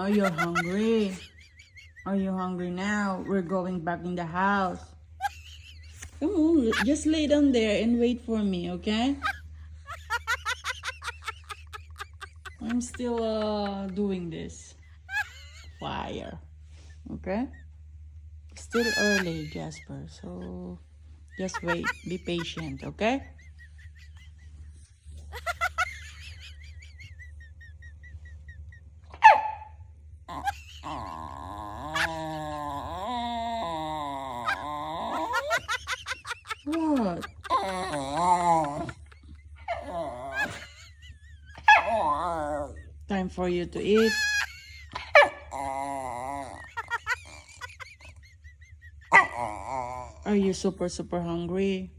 You're hungry. Are you hungry now? We're going back in the house. Come on, just lay down there and wait for me, okay? I'm still doing this. Fire. Okay? Still early, Jasper. So just wait. Be patient, okay? What? Time for you to eat. Are you super hungry?